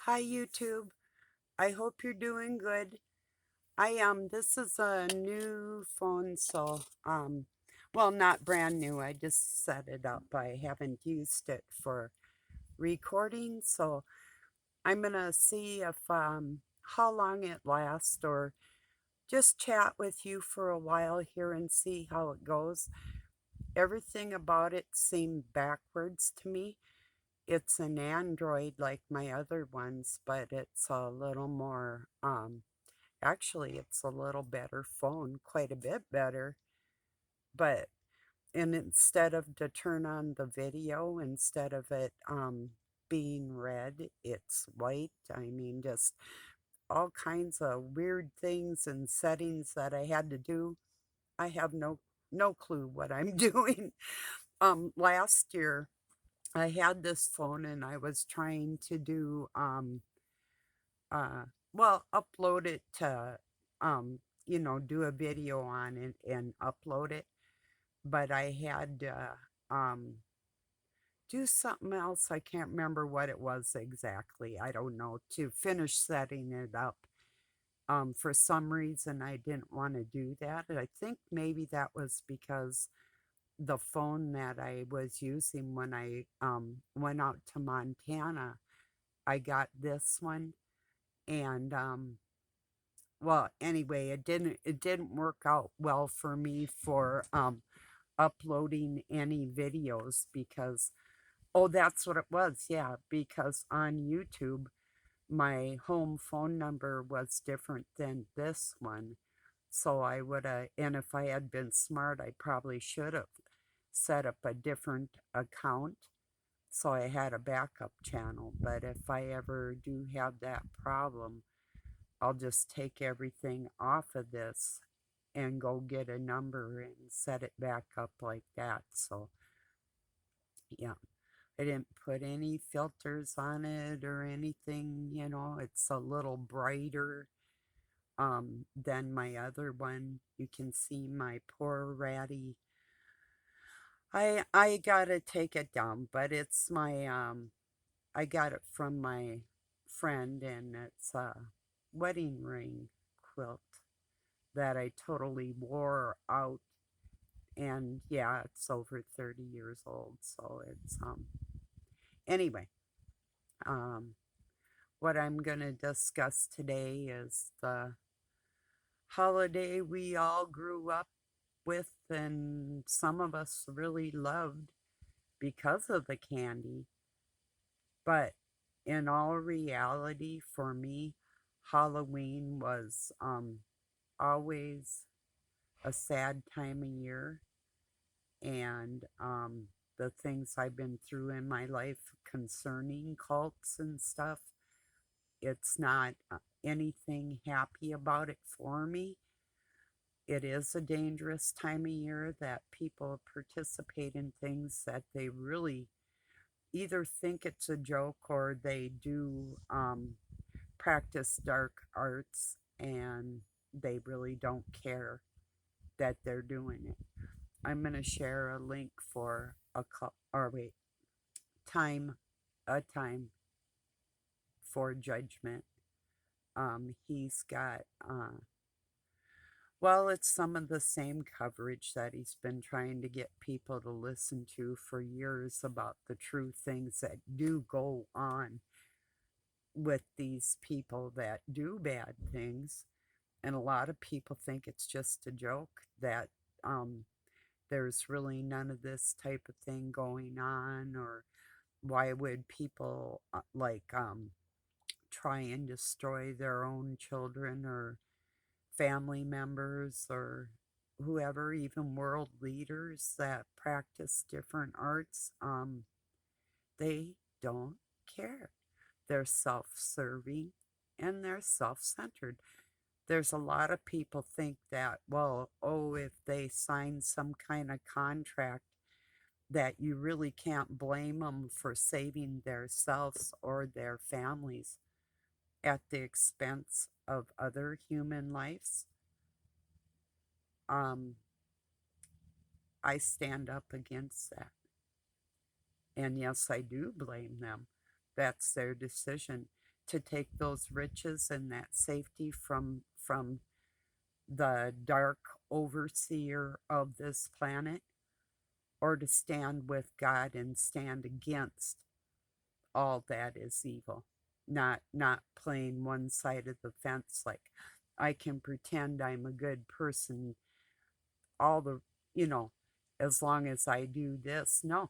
Hi YouTube. I hope you're doing good. This is a new phone, so well, not brand new. I just set it up. I haven't used it for recording, so I'm gonna see if how long it lasts, or just chat with you for a while here and see how it goes. Everything about it seemed backwards to me. It's an Android like my other ones, but it's a little more actually, it's a little better phone, quite a bit better. But and instead of to turn on the video, instead of it being red, it's white. I mean, just all kinds of weird things and settings that I had to do. I have no clue what I'm doing. Last year I had this phone and I was trying to do uh upload it to do a video on it and upload it, but I had to do something else. I can't remember what it was exactly. I don't know, to finish setting it up. For some reason I didn't want to do that, and I think maybe that was because the phone that I was using when I went out to Montana, I got this one, and well, anyway, it didn't work out well for me for uploading any videos because, oh, that's what it was. Yeah, because on YouTube my home phone number was different than this one. So I would have, and if I had been smart, I probably should have set up a different account so I had a backup channel. But if I ever do have that problem, I'll just take everything off of this and go get a number and set it back up like that. So, yeah, I didn't put any filters on it or anything, it's a little brighter than my other one. You can see my poor ratty. I gotta take it down, but it's my I got it from my friend, and it's a wedding ring quilt that I totally wore out. And yeah, it's over 30 years old. So it's, anyway, um, what I'm going to discuss today is the holiday we all grew up with, and some of us really loved because of the candy. But in all reality, for me, Halloween was always a sad time of year, and the things I've been through in my life concerning cults and stuff, it's not anything happy about it for me. It is a dangerous time of year that people participate in things that they really either think it's a joke, or they do practice dark arts and they really don't care that they're doing it. I'm going to share a link for time, a time for judgment. He's got, well, it's some of the same coverage that he's been trying to get people to listen to for years about the true things that do go on with these people that do bad things. And a lot of people think it's just a joke, that um, there's really none of this type of thing going on, or why would people try and destroy their own children or family members or whoever, even world leaders that practice different arts. They don't care. They're self serving and they're self centered. There's a lot of people think that, well, oh, if they sign some kind of contract, that you really can't blame them for saving themselves or their families at the expense of other human lives. Um, I stand up against that. And yes, I do blame them. That's their decision. to take those riches and that safety from the dark overseer of this planet, or to stand with God and stand against all that is evil. Not playing one side of the fence, like I can pretend I'm a good person all the, you know, as long as I do this. No,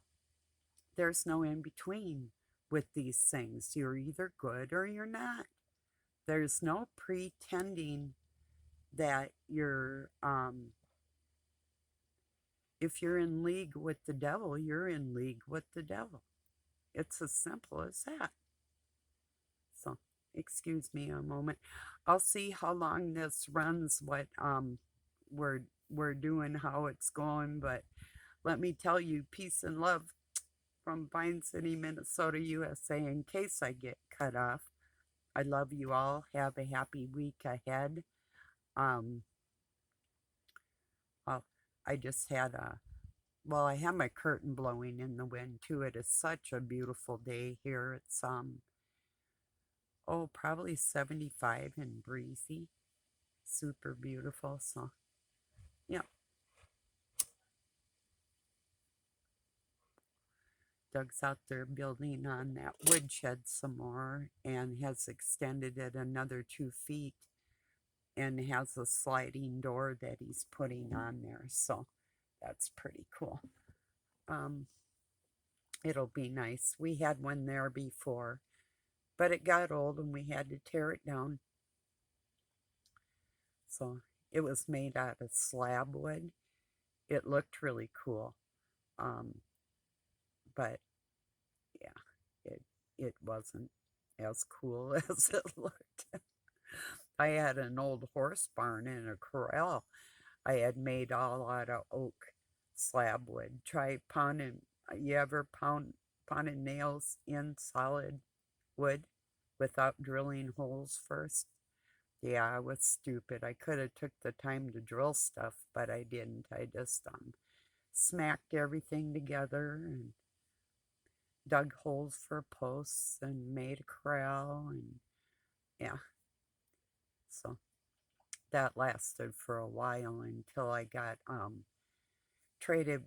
there's no in between with these things. You're either good or you're not. There's no pretending that if you're in league with the devil, you're in league with the devil. It's as simple as that. So, excuse me a moment. I'll see how long this runs, what we're doing, how it's going, but let me tell you, peace and love from Vine City, Minnesota, USA, in case I get cut off. I love you all. Have a happy week ahead. Um, I'll, I just had I have my curtain blowing in the wind too. It is such a beautiful day here. It's probably 75 and breezy. Super beautiful. So, yeah. Doug's out there building on that woodshed some more and has extended it another 2 feet and has a sliding door that he's putting on there. So that's pretty cool. It'll be nice. We had one there before, but it got old and we had to tear it down. So it was made out of slab wood. It looked really cool. But yeah, it wasn't as cool as it looked. I had an old horse barn and a corral I had made all out of oak slab wood. Try pounding. You ever pounded nails in solid wood without drilling holes first? Yeah, I was stupid. I could have took the time to drill stuff, but I didn't. I just smacked everything together and dug holes for posts and made a corral, and yeah. So that lasted for a while until I got traded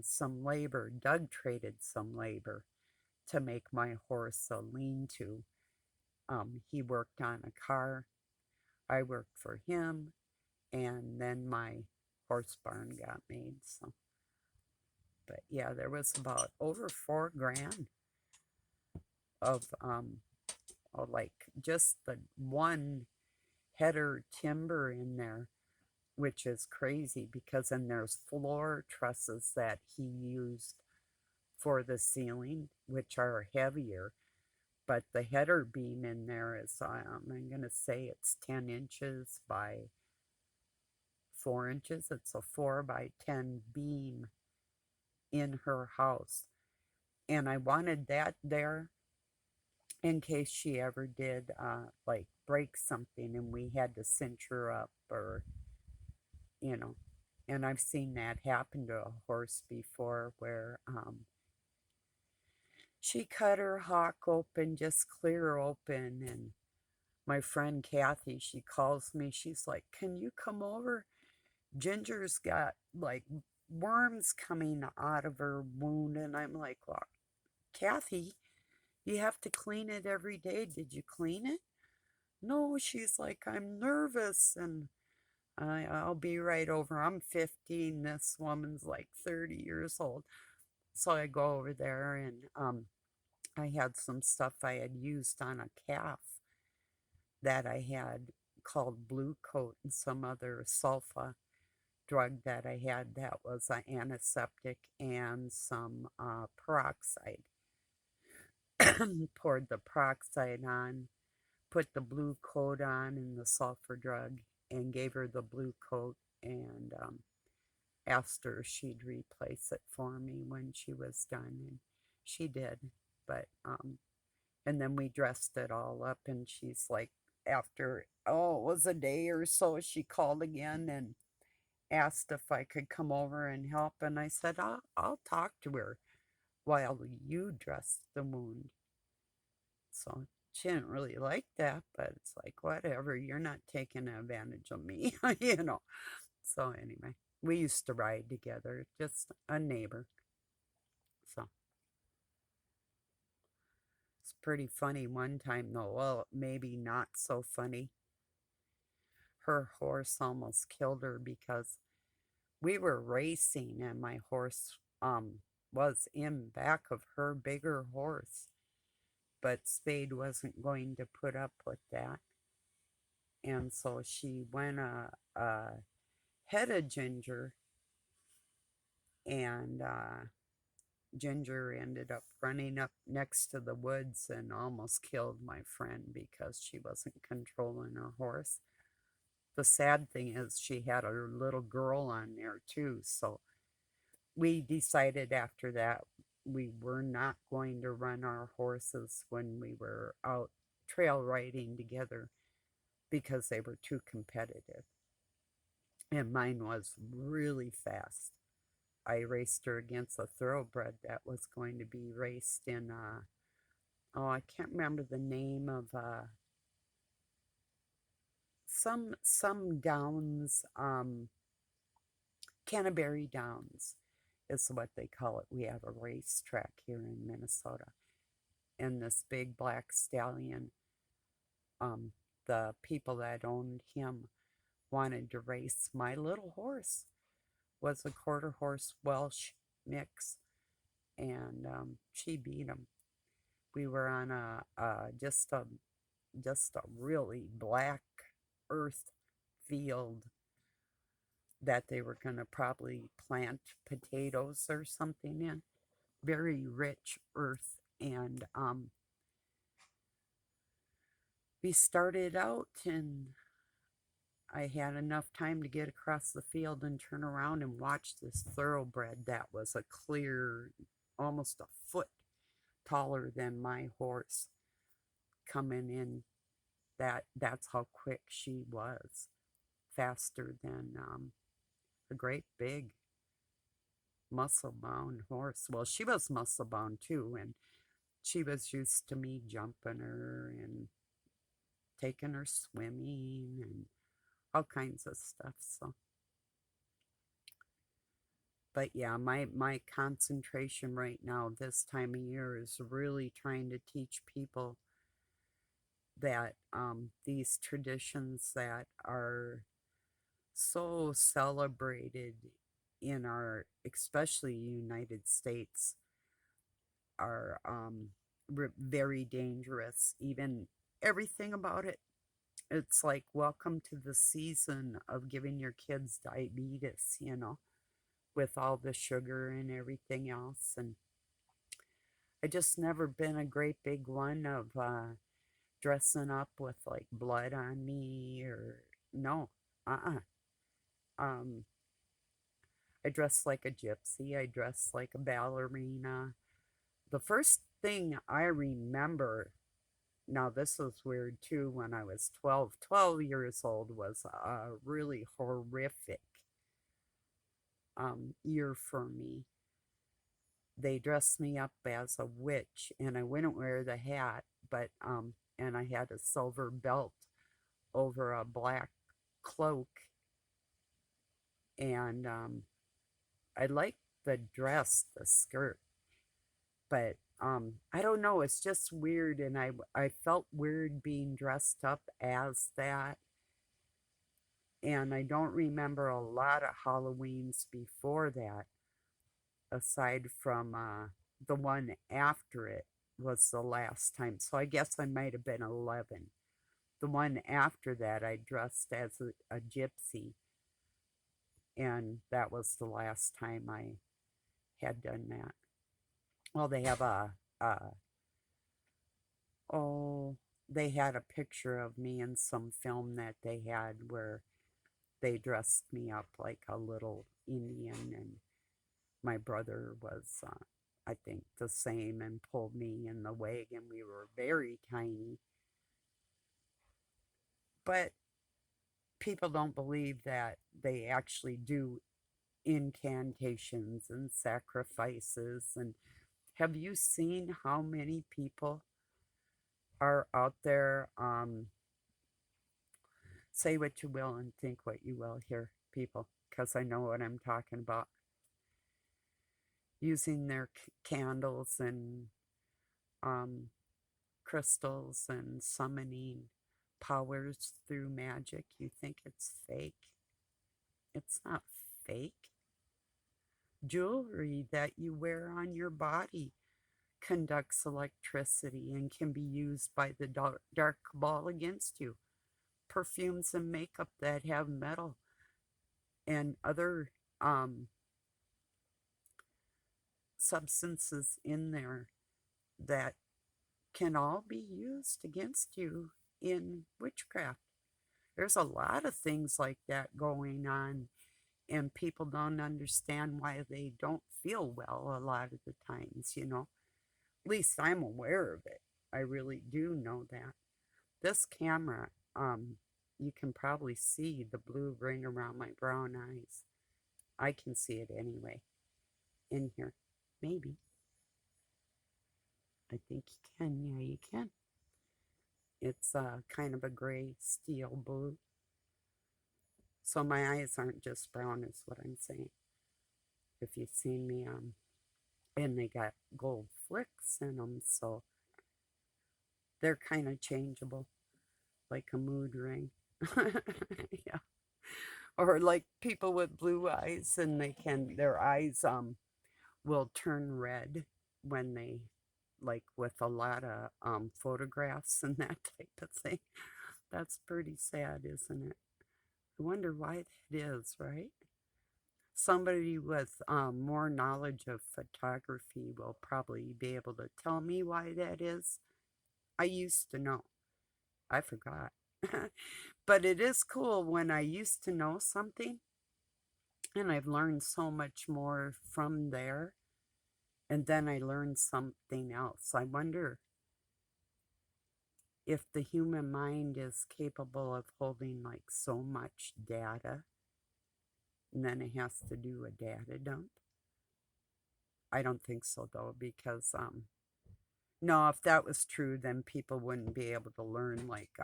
some labor. Doug traded some labor to make my horse a lean-to. He worked on a car. I worked for him, and then my horse barn got made. So, but yeah, there was about over $4,000 of like just the one header timber in there, which is crazy because then there's floor trusses that he used for the ceiling, which are heavier. But the header beam in there is, I'm going to say it's 10 inches by 4 inches. It's a 4 by 10 beam in her house. And I wanted that there in case she ever did like break something and we had to cinch her up, or you know. And I've seen that happen to a horse before where she cut her hock open, just clear open. And my friend Kathy, she calls me, she's like, can you come over? Ginger's got like worms coming out of her wound. And I'm like, well, Kathy, you have to clean it every day. Did you clean it? No, she's like, I'm nervous. And I'll be right over. I'm 15. This woman's like 30 years old. So I go over there, and I had some stuff I had used on a calf that I had called Blue Coat, and some other sulfa drug that I had that was an antiseptic, and some peroxide. Poured the peroxide on, put the blue coat on and the sulfur drug, and gave her the blue coat, and asked her if she'd replace it for me when she was done, and she did. But and then we dressed it all up, and she's like, after it was a day or so, she called again and asked if I could come over and help, and I said I'll talk to her while you dress the wound. So She didn't really like that, but it's like, whatever, you're not taking advantage of me, you know. So, anyway, we used to ride together, just a neighbor. So, it's pretty funny one time, though. Well, maybe not so funny. Her horse almost killed her because we were racing and my horse was in back of her bigger horse, but Spade wasn't going to put up with that. And so she went ahead of Ginger, and Ginger ended up running up next to the woods and almost killed my friend because she wasn't controlling her horse. The sad thing is she had a little girl on there too, so we decided after that we were not going to run our horses when we were out trail riding together because they were too competitive. And mine was really fast. I raced her against a thoroughbred that was going to be raced in, oh, I can't remember the name of some downs, Canterbury Downs is what they call it. We have a racetrack here in Minnesota, and this big black stallion, um, the people that owned him wanted to race my little horse. Was a quarter horse Welsh mix, and she beat him. We were on just a really black earth field that they were going to probably plant potatoes or something in. Very rich earth, and we started out, and I had enough time to get across the field and turn around and watch this thoroughbred that was a clear, almost a foot taller than my horse coming in. That's how quick she was, faster than a great big muscle bound horse. Well, she was muscle bound too, and she was used to me jumping her and taking her swimming and all kinds of stuff. So, but yeah, my concentration right now this time of year is really trying to teach people that these traditions that are so celebrated in our, especially United States, are very dangerous. Even everything about it, it's like welcome to the season of giving your kids diabetes, with all the sugar and everything else. And I just never been a great big one of dressing up with like blood on me or no. Um, I dress like a gypsy. I dress like a ballerina. The first thing I remember, now this was weird too, when I was 12 years old, was a really horrific year for me. They dressed me up as a witch, and I wouldn't wear the hat, but and I had a silver belt over a black cloak, and I liked the dress, the skirt, but I don't know, it's just weird, and I felt weird being dressed up as that, and I don't remember a lot of Halloweens before that, aside from the one after it was the last time. So I guess I might have been 11. The one after that, I dressed as a gypsy, and that was the last time I had done that. Well, they have oh, they had a picture of me in some film that they had where they dressed me up like a little Indian, and my brother was, I think, the same and pulled me in the wagon. We were very tiny. But people don't believe that they actually do incantations and sacrifices. And have you seen how many people are out there. Say what you will and think what you will here, people, because I know what I'm talking about. Using their candles and um, crystals and summoning powers through magic. You think it's fake. It's not fake. Jewelry that you wear on your body conducts electricity and can be used by the dark cabal against you. Perfumes and makeup that have metal and other um, substances in there that can all be used against you in witchcraft. There's a lot of things like that going on, and people don't understand why they don't feel well a lot of the times, you know. At least I'm aware of it. I really do know that. This camera, you can probably see the blue ring around my brown eyes. I can see it anyway in here. Maybe. I think you can. Yeah, you can. It's kind of a gray steel blue. So my eyes aren't just brown, is what I'm saying. If you've seen me, and they got gold flicks in them, so they're kind of changeable, like a mood ring. Yeah. Or like people with blue eyes, and their eyes will turn red when they, like with a lot of photographs and that type of thing. That's pretty sad, isn't it? I wonder why that is, right? Somebody with more knowledge of photography will probably be able to tell me why that is. I used to know. I forgot. But it is cool when I used to know something and I've learned so much more from there. And then I learned something else. I wonder if the human mind is capable of holding like so much data and then it has to do a data dump. I don't think so though, because no, if that was true, then people wouldn't be able to learn like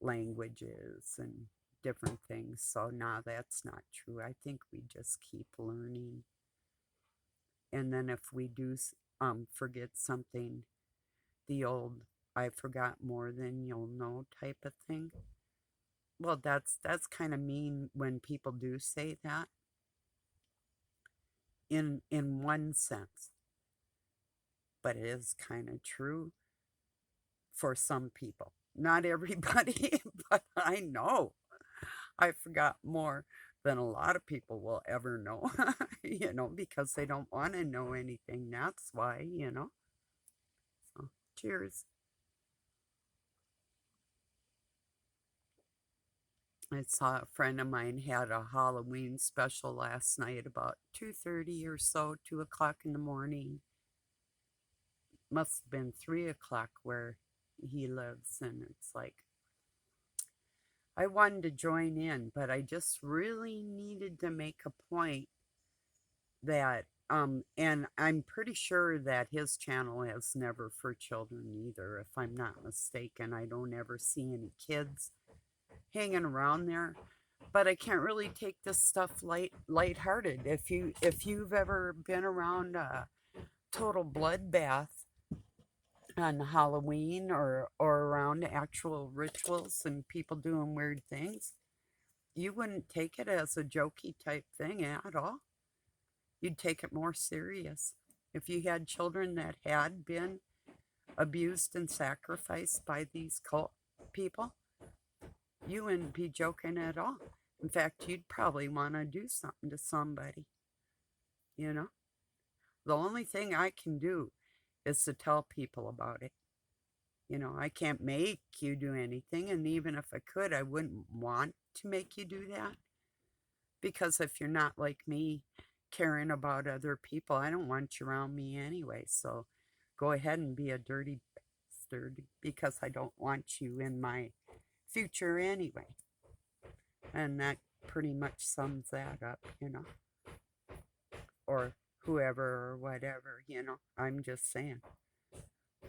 languages and different things. So, no, that's not true. I think we just keep learning. And then if we do forget something, the old "I forgot more than you'll know" type of thing. Well, that's kind of mean when people do say that in one sense, but it is kind of true for some people. Not everybody, but I know I forgot more than a lot of people will ever know, because they don't want to know anything. That's why. So, cheers. I saw a friend of mine had a Halloween special last night about 2:30 or so, 2 o'clock in the morning. Must have been 3 o'clock where he lives, and it's like I wanted to join in, but I just really needed to make a point that and I'm pretty sure that his channel has never for children either, if I'm not mistaken. I don't ever see any kids hanging around there. But I can't really take this stuff lighthearted. If you've ever been around a total bloodbath on Halloween or around actual rituals and people doing weird things, you wouldn't take it as a jokey type thing at all. You'd take it more serious. If you had children that had been abused and sacrificed by these cult people, you wouldn't be joking at all. In fact, you'd probably want to do something to somebody, you know? The only thing I can do is to tell people about it. I can't make you do anything, and even if I could, I wouldn't want to make you do that. Because if you're not like me, caring about other people, I don't want you around me anyway. So go ahead and be a dirty bastard, because I don't want you in my future anyway. And that pretty much sums that up. Or whoever or whatever. I'm just saying.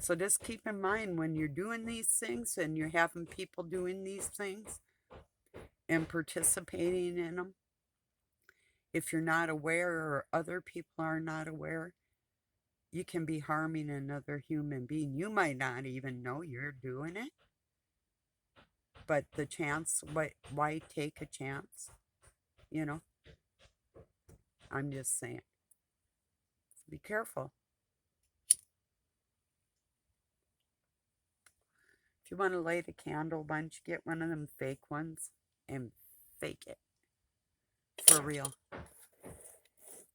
So just keep in mind when you're doing these things and you're having people doing these things and participating in them, if you're not aware or other people are not aware, you can be harming another human being. You might not even know you're doing it, but the chance, why take a chance? You know, I'm just saying, be careful. If you want to light a candle, why don't you get one of them fake ones and fake it for real?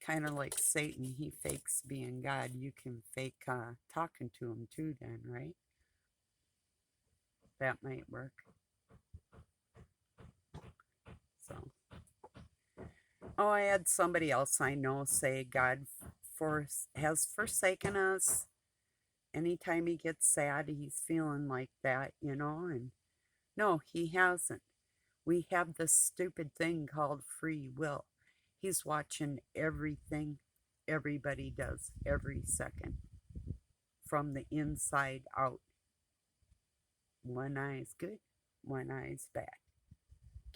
Kind of like Satan, he fakes being God. You can fake talking to him too, then, right? That might work. So, oh, I had somebody else I know say God has forsaken us. Anytime he gets sad, he's feeling like that, and no, he hasn't. We have this stupid thing called free will. He's watching everything everybody does every second from the inside out. One eye's good, one eye's bad.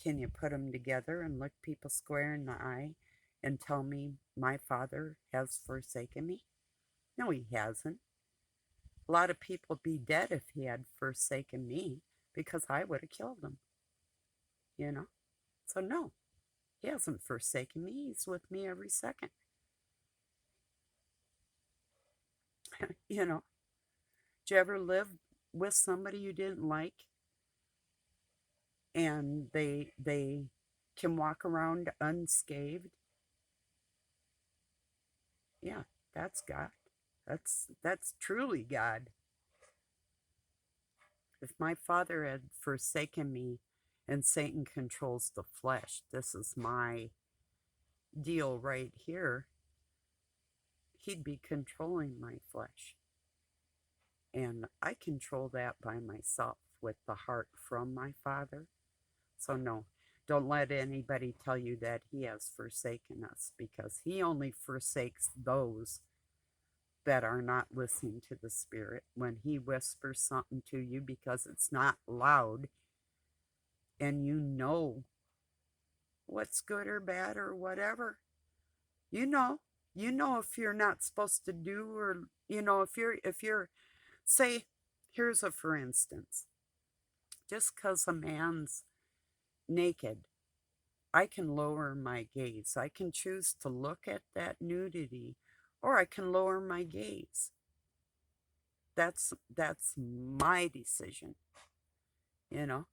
Can you put them together and look people square in the eye and tell me my father has forsaken me? No, he hasn't. A lot of people would be dead if he had forsaken me because I would have killed him, you know? So, no, he hasn't forsaken me. He's with me every second, you know? Did you ever live with somebody you didn't like and they can walk around unscathed? Yeah, that's God. That's truly God. If my father had forsaken me and Satan controls the flesh, this is my deal right here, he'd be controlling my flesh. And I control that by myself with the heart from my father. So, no, don't let anybody tell you that he has forsaken us because he only forsakes those that are not listening to the Spirit. When he whispers something to you because it's not loud and you know what's good or bad or whatever, you know, if you're not supposed to do, or if you're say, here's a for instance, just because a man's naked, I can lower my gaze. I can choose to look at that nudity, or I can lower my gaze. That's my decision. You know,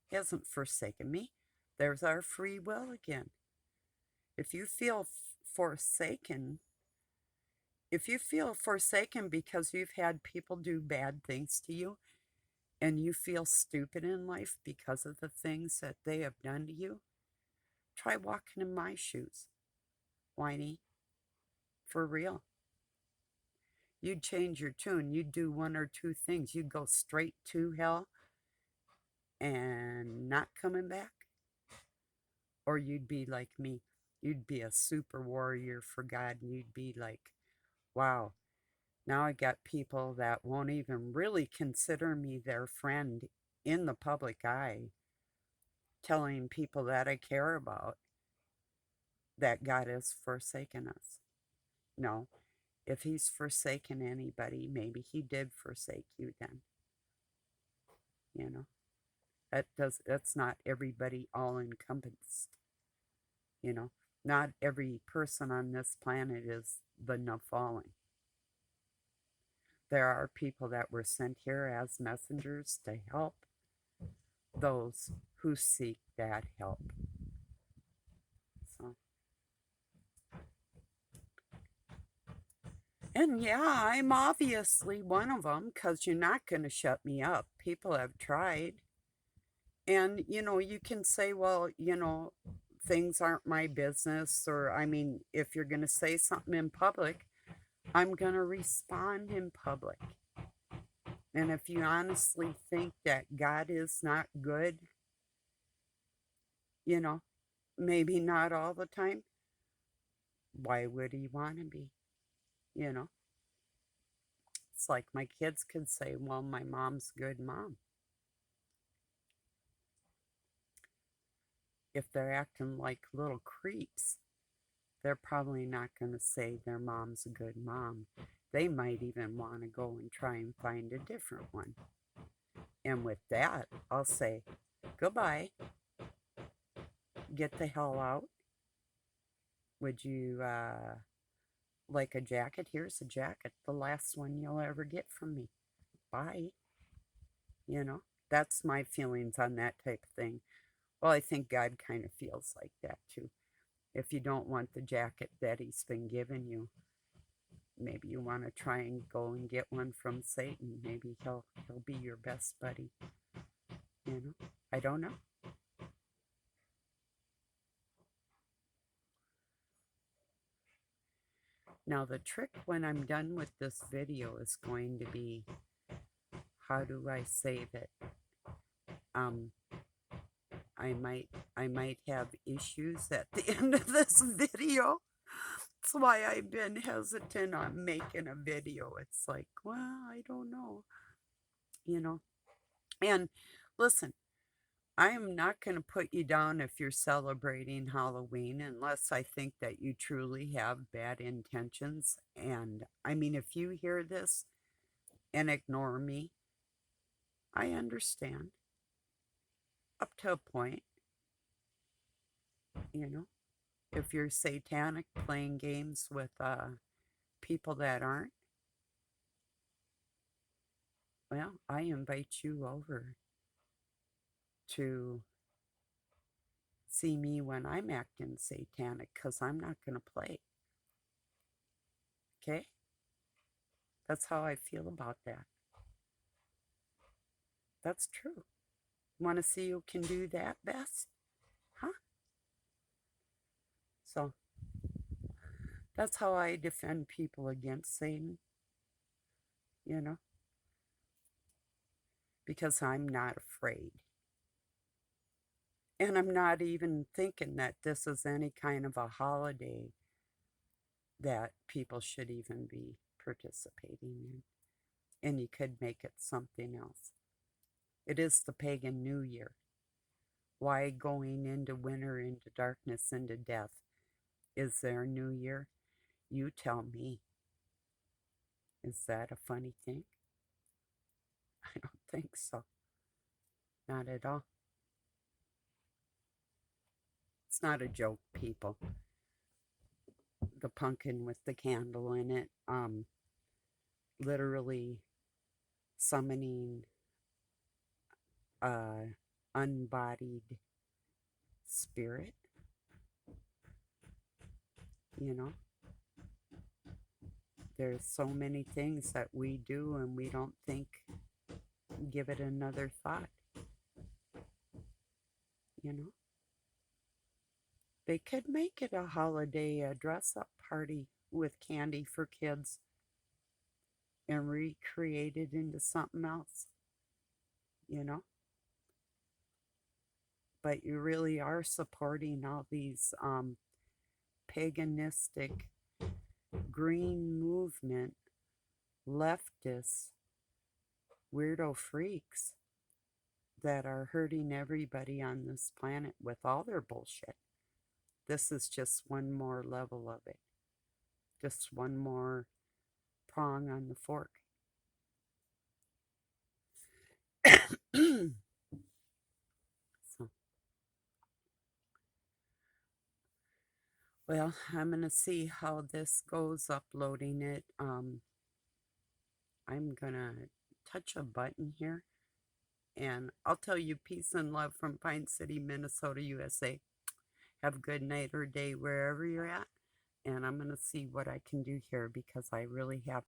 he hasn't forsaken me. There's our free will again. If you feel forsaken, if you feel forsaken because you've had people do bad things to you, and you feel stupid in life because of the things that they have done to you, try walking in my shoes, whiny, for real. You'd change your tune. You'd do one or two things. You'd go straight to hell and not coming back. Or you'd be like me. You'd be a super warrior for God, and you'd be like, wow, now I got people that won't even really consider me their friend in the public eye, telling people that I care about that God has forsaken us. No, if he's forsaken anybody, maybe he did forsake you then. You know, that's not everybody all encompassed. You know, not every person on this planet is the Nephilim. There are people that were sent here as messengers to help those who seek that help. So, and yeah, I'm obviously one of them because you're not going to shut me up. People have tried. And, you can say, well, things aren't my business. Or, I mean, if you're going to say something in public, I'm going to respond in public. And if you honestly think that God is not good, maybe not all the time, why would he want to be? You know? It's like my kids could say, well, my mom's a good mom. If they're acting like little creeps, they're probably not going to say their mom's a good mom. They might even want to go and try and find a different one. And with that, I'll say, goodbye. Get the hell out. Would you like a jacket? Here's a jacket. The last one you'll ever get from me. Bye. You know, that's my feelings on that type of thing. Well, I think God kind of feels like that too. If you don't want the jacket that he's been giving you, maybe you want to try and go and get one from Satan. Maybe he'll be your best buddy. You know, I don't know. Now the trick when I'm done with this video is going to be, how do I save it? I might have issues at the end of this video. That's why I've been hesitant on making a video. It's like, well, I don't know. You know. And listen, I am not going to put you down if you're celebrating Halloween unless I think that you truly have bad intentions. And I mean, if you hear this and ignore me, I understand. Up to a point, you know. If you're satanic playing games with people that aren't, well, I invite you over to see me when I'm acting satanic, because I'm not going to play. Okay? That's how I feel about that. That's true. Want to see who can do that best? Huh? So, that's how I defend people against Satan, you know? Because I'm not afraid. And I'm not even thinking that this is any kind of a holiday that people should even be participating in. And you could make it something else. It is the pagan New Year. Why going into winter, into darkness, into death is their New Year? You tell me. Is that a funny thing? I don't think so. Not at all. It's not a joke, people. The pumpkin with the candle in it, literally summoning unbodied spirit, you know. There's so many things that we do and we don't give it another thought, you know. They could make it a holiday, a dress-up party with candy for kids and recreate it into something else, you know. But you really are supporting all these paganistic green movement leftist weirdo freaks that are hurting everybody on this planet with all their bullshit. This is just one more level of it. Just one more prong on the fork. So, well, I'm going to see how this goes uploading it. I'm going to touch a button here and I'll tell you peace and love from Pine City, Minnesota, USA. Have a good night or day wherever you're at. And I'm going to see what I can do here because I really have